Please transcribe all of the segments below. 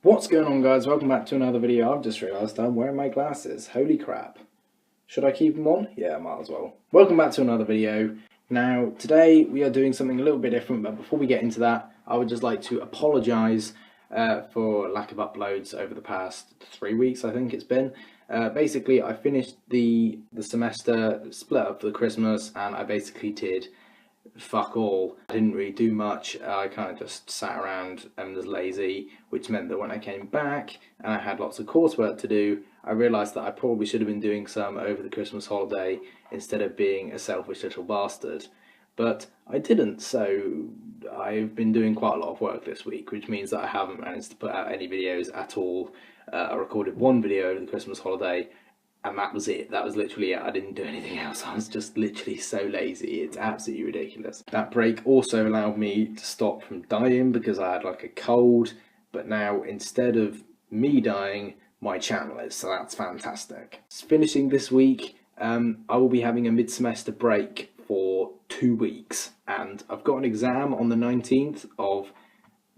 What's going on, guys? Welcome back to another video. I've just realised I'm wearing my glasses. Holy crap. Should I keep them on? Yeah, I might as well. Welcome back to another video. Now, today we are doing something a little bit different, but before we get into that, I would just like to apologise for lack of uploads over the past 3 weeks, I think it's been. Basically, I finished the semester, split up for the Christmas, and I basically did fuck all. I didn't really do much. I kind of just sat around and was lazy, which meant that when I came back and I had lots of coursework to do, I realised that I probably should have been doing some over the Christmas holiday instead of being a selfish little bastard. But I didn't, so I've been doing quite a lot of work this week, which means that I haven't managed to put out any videos at all. I recorded one video over the Christmas holiday, and that was it. That was literally it. I didn't do anything else. I was just literally so lazy. It's absolutely ridiculous. That break also allowed me to stop from dying because I had like a cold, but now instead of me dying, my channel is, so that's fantastic. Finishing this week, I will be having a mid-semester break for 2 weeks, and I've got an exam on the 19th of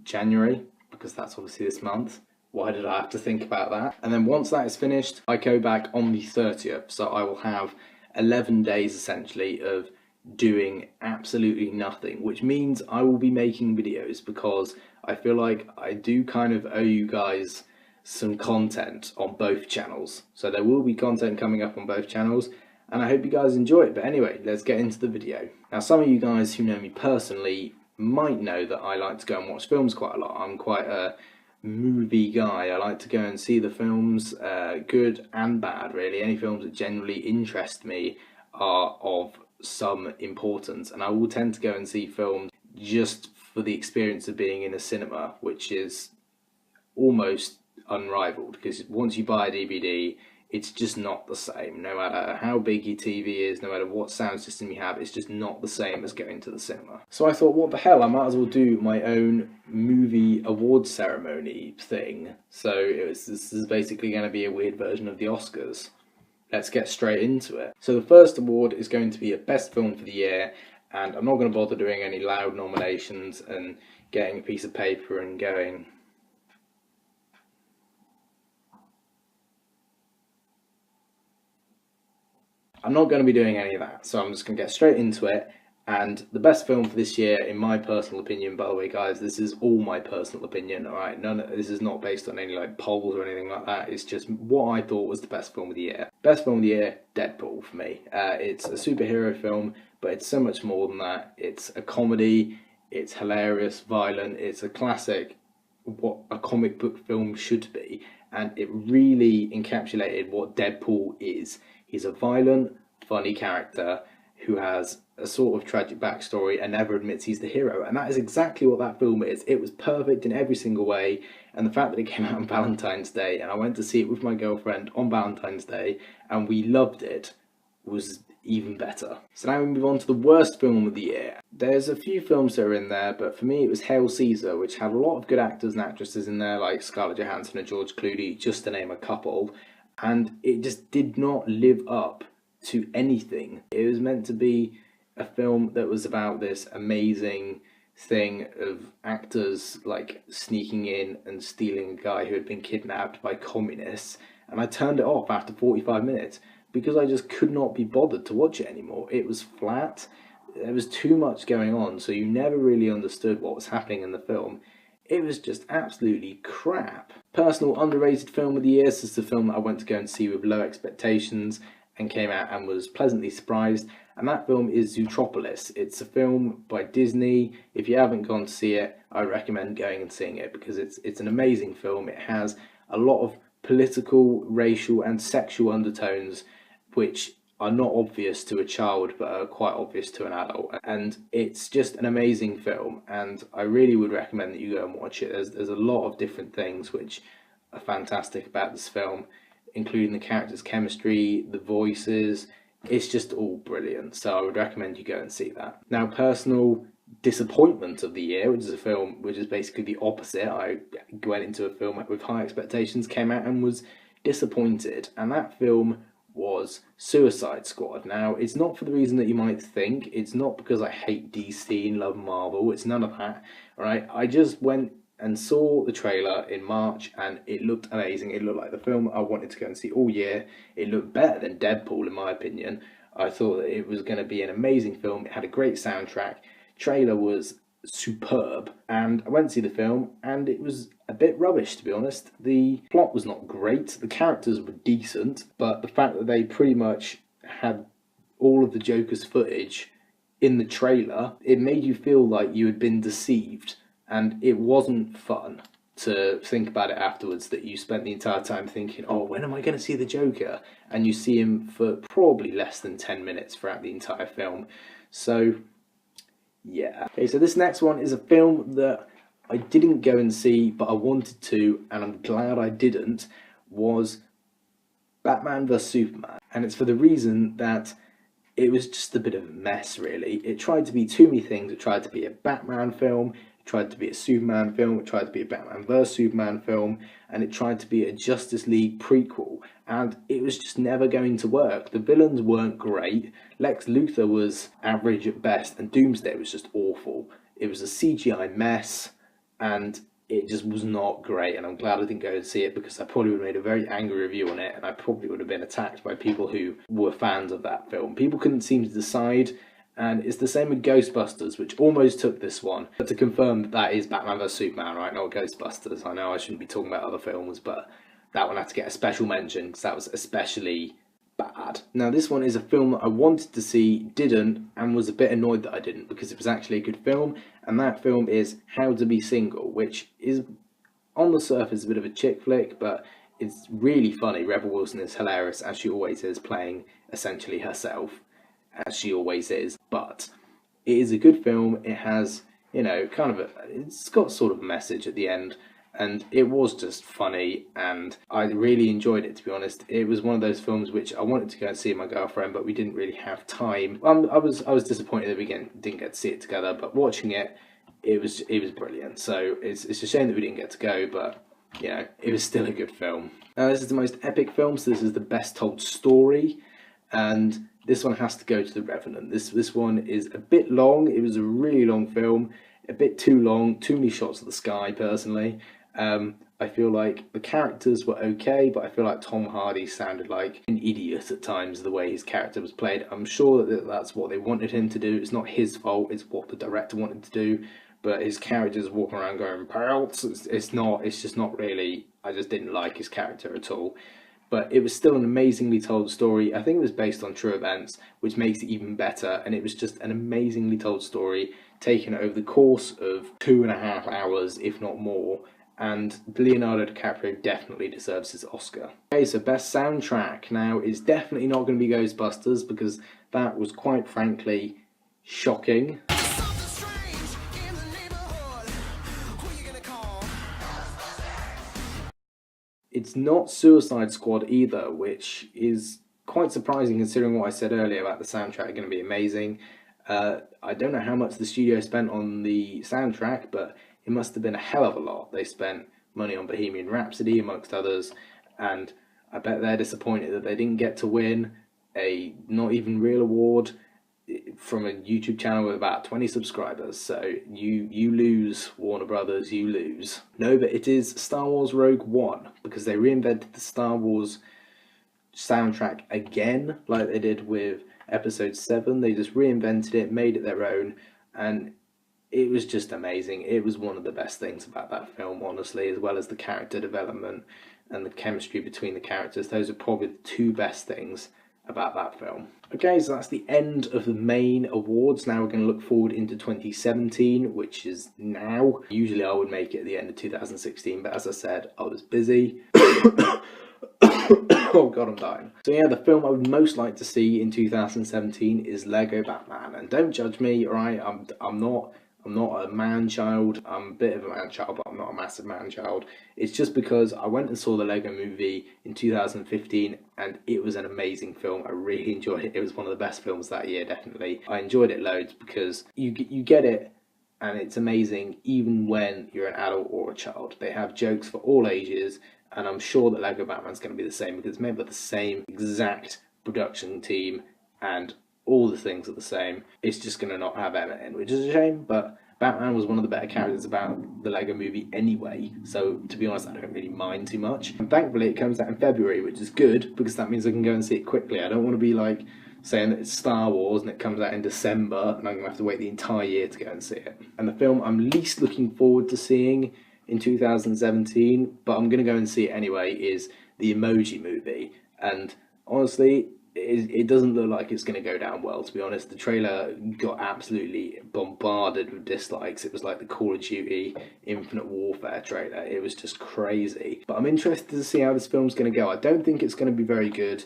January, because that's obviously this month. Why did I have to think about that? And then once that is finished, I go back on the 30th. So I will have 11 days essentially of doing absolutely nothing, which means I will be making videos because I feel like I do kind of owe you guys some content on both channels. So there will be content coming up on both channels, and I hope you guys enjoy it. But anyway, let's get into the video. Now, some of you guys who know me personally might know that I like to go and watch films quite a lot. I'm quite a movie guy. I like to go and see the films, good and bad really. Any films that generally interest me are of some importance, and I will tend to go and see films just for the experience of being in a cinema, which is almost unrivaled, because once you buy a DVD, it's just not the same. No matter how big your TV is, no matter what sound system you have, it's just not the same as going to the cinema. So I thought, what the hell, I might as well do my own movie awards ceremony thing. So this is basically going to be a weird version of the Oscars. Let's get straight into it. So the first award is going to be a best film for the year, and I'm not going to bother doing any loud nominations and getting a piece of paper and going, I'm not going to be doing any of that, so I'm just going to get straight into it. And the best film for this year, in my personal opinion, by the way, guys, this is all my personal opinion, all right? This is not based on any like polls or anything like that. It's just what I thought was the best film of the year. Best film of the year, Deadpool for me. It's a superhero film, but it's so much more than that. It's a comedy. It's hilarious, violent. It's a classic, what a comic book film should be, and it really encapsulated what Deadpool is. He's a violent, funny character who has a sort of tragic backstory and never admits he's the hero. And that is exactly what that film is. It was perfect in every single way. And the fact that it came out on Valentine's Day, and I went to see it with my girlfriend on Valentine's Day, and we loved it, was even better. So now we move on to the worst film of the year. There's a few films that are in there, but for me it was Hail Caesar, which had a lot of good actors and actresses in there, like Scarlett Johansson and George Clooney, just to name a couple. And it just did not live up to anything. It was meant to be a film that was about this amazing thing of actors like sneaking in and stealing a guy who had been kidnapped by communists, and I turned it off after 45 minutes because I just could not be bothered to watch it anymore. It was flat, there was too much going on, so you never really understood what was happening in the film. It was just absolutely crap. Personal underrated film of the year. This is the film that I went to go and see with low expectations and came out and was pleasantly surprised. And that film is Zootropolis. It's a film by Disney. If you haven't gone to see it, I recommend going and seeing it because it's an amazing film. It has a lot of political, racial and sexual undertones which are not obvious to a child but are quite obvious to an adult, and it's just an amazing film, and I really would recommend that you go and watch it. There's a lot of different things which are fantastic about this film, including the characters' chemistry, the voices. It's just all brilliant, so I would recommend you go and see that. Now, personal disappointment of the year, which is a film which is basically the opposite. I went into a film with high expectations, came out and was disappointed, and that film was Suicide Squad. Now, it's not for the reason that you might think. It's not because I hate DC and love Marvel. It's none of that, right? I just went and saw the trailer in March, and it looked amazing. It looked like the film I wanted to go and see all year. It looked better than Deadpool, in my opinion. I thought that it was going to be an amazing film. It had a great soundtrack. Trailer was superb, and I went to see the film, and it was a bit rubbish, to be honest. The plot was not great. The characters were decent, but the fact that they pretty much had all of the Joker's footage in the trailer, it made you feel like you had been deceived, and it wasn't fun to think about it afterwards, that you spent the entire time thinking, oh, when am I going to see the Joker? And you see him for probably less than 10 minutes throughout the entire film. So, yeah. Okay, so this next one is a film that I didn't go and see, but I wanted to, and I'm glad I didn't, was Batman vs Superman. And it's for the reason that it was just a bit of a mess, really. It tried to be too many things. It tried to be a Batman film, it tried to be a Superman film, it tried to be a Batman vs Superman film, and it tried to be a Justice League prequel. And it was just never going to work. The villains weren't great. Lex Luthor was average at best, and Doomsday was just awful. It was a CGI mess, and it just was not great, and I'm glad I didn't go and see it, because I probably would have made a very angry review on it, and I probably would have been attacked by people who were fans of that film. People couldn't seem to decide, and it's the same with Ghostbusters, which almost took this one. But to confirm, that is Batman vs Superman, right? Not Ghostbusters. I know I shouldn't be talking about other films, but that one had to get a special mention, because that was especially bad. Now, this one is a film that I wanted to see, didn't, and was a bit annoyed that I didn't, because it was actually a good film, and that film is How to Be Single, which is, on the surface, a bit of a chick flick, but it's really funny. Rebel Wilson is hilarious, as she always is, playing essentially herself, as she always is, but it is a good film. It has, you know, it's got sort of a message at the end, and it was just funny, and I really enjoyed it, to be honest. It was one of those films which I wanted to go and see with my girlfriend, but we didn't really have time. I was disappointed that we didn't get to see it together, but watching it, it was brilliant. So it's a shame that we didn't get to go, but you know, it was still a good film. Now, this is the most epic film, so this is the best told story, and this one has to go to The Revenant. This one is a bit long. It was a really long film, a bit too long, too many shots of the sky, personally. I feel like the characters were okay, but I feel like Tom Hardy sounded like an idiot at times, the way his character was played. I'm sure that that's what they wanted him to do. It's not his fault, it's what the director wanted to do. But his character's walking around going, "Pelts." It's just not really, I just didn't like his character at all. But it was still an amazingly told story. I think it was based on true events, which makes it even better. And it was just an amazingly told story, taken over the course of 2.5 hours, if not more. And Leonardo DiCaprio definitely deserves his Oscar. Okay, so best soundtrack. Now, it's definitely not going to be Ghostbusters, because that was, quite frankly, shocking. It's not Suicide Squad either, which is quite surprising considering what I said earlier about the soundtrack going to be amazing. I don't know how much the studio spent on the soundtrack, but it must have been a hell of a lot. They spent money on Bohemian Rhapsody, amongst others, and I bet they're disappointed that they didn't get to win a not even real award from a YouTube channel with about 20 subscribers. So you lose, Warner Brothers, you lose. No, but it is Star Wars Rogue One, because they reinvented the Star Wars soundtrack again, like they did with Episode 7. They just reinvented it, made it their own, and it was just amazing. It was one of the best things about that film, honestly, as well as the character development and the chemistry between the characters. Those are probably the two best things about that film. Okay, so that's the end of the main awards. Now we're going to look forward into 2017, which is now. Usually I would make it at the end of 2016, but as I said, I was busy. Oh god, I'm dying. So yeah, the film I would most like to see in 2017 is Lego Batman. And don't judge me, alright? I'm not a man-child. I'm a bit of a man-child, but I'm not a massive man-child. It's just because I went and saw the Lego movie in 2015, and it was an amazing film. I really enjoyed it. It was one of the best films that year, definitely. I enjoyed it loads because you get it, and it's amazing even when you're an adult or a child. They have jokes for all ages, and I'm sure that Lego Batman's going to be the same, because it's made by the same exact production team, and all the things are the same. It's just going to not have Emmett in, which is a shame, but Batman was one of the better characters about the Lego movie anyway, so to be honest, I don't really mind too much. And thankfully it comes out in February, which is good, because that means I can go and see it quickly. I don't want to be like saying that it's Star Wars and it comes out in December and I'm going to have to wait the entire year to go and see it. And the film I'm least looking forward to seeing in 2017, but I'm going to go and see it anyway, is the Emoji Movie. And honestly, it doesn't look like it's going to go down well, to be honest. The trailer got absolutely bombarded with dislikes. It was like the Call of Duty Infinite Warfare trailer. It was just crazy. But I'm interested to see how this film's going to go. I don't think it's going to be very good,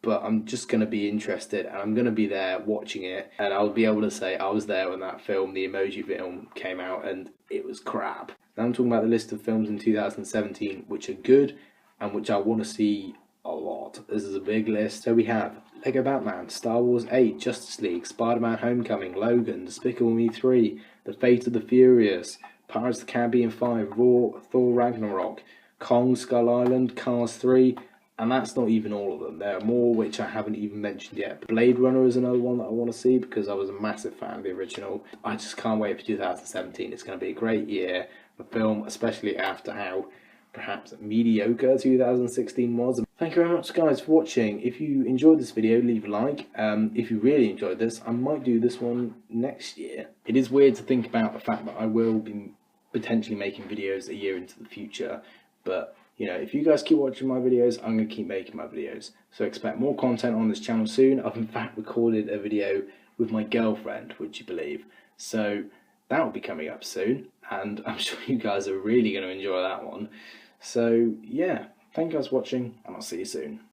but I'm just going to be interested, and I'm going to be there watching it, and I'll be able to say I was there when that film, the Emoji film, came out, and it was crap. Now I'm talking about the list of films in 2017 which are good and which I want to see a lot. This is a big list. So we have Lego Batman, Star Wars 8, Justice League, Spider-Man Homecoming, Logan, Despicable Me 3, The Fate of the Furious, Pirates of the Caribbean 5, Thor Ragnarok, Kong Skull Island, Cars 3, and that's not even all of them. There are more which I haven't even mentioned yet. Blade Runner is another one that I want to see because I was a massive fan of the original. I just can't wait for 2017. It's going to be a great year for film, especially after how perhaps mediocre 2016 was. Thank you very much, guys, for watching. If you enjoyed this video, leave a like. If you really enjoyed this, I might do this one next year. It is weird to think about the fact that I will be potentially making videos a year into the future, but you know, if you guys keep watching my videos, I'm going to keep making my videos. So expect more content on this channel soon. I've in fact recorded a video with my girlfriend, would you believe? So that will be coming up soon, and I'm sure you guys are really going to enjoy that one. So yeah, thank you guys for watching, and I'll see you soon.